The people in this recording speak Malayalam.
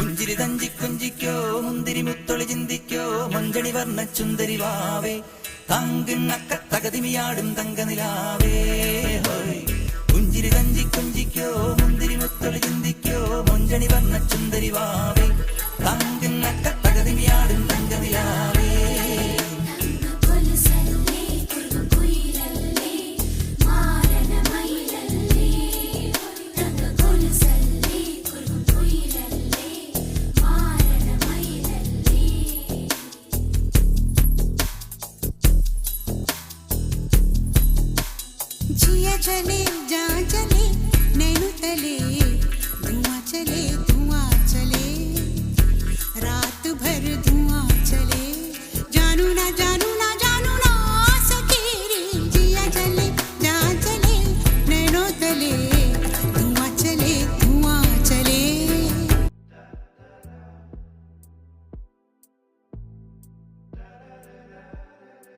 പുഞ്ചിരി തഞ്ചി കുഞ്ചിക്കോ മുന്തിരി മുത്തൊളി ചിന്തിക്കോ മഞ്ചണി വർണ്ണ ചുന്ദരി വാവേ തങ്കിണ്ണക്ക തകതിമിയാടും തങ്കനിലാവേ പുഞ്ചിരി തഞ്ചി കുഞ്ചിക്കോ മുന്തിരി മുത്തൊളി ചിന്തിക്കോ മഞ്ചണി വർണ്ണ ചുന്ദരി വാവേ തങ്കിണ്ണക്ക തകതിമിയാടും തങ്കനിലാവേ जिया चले जा चले नैनु तले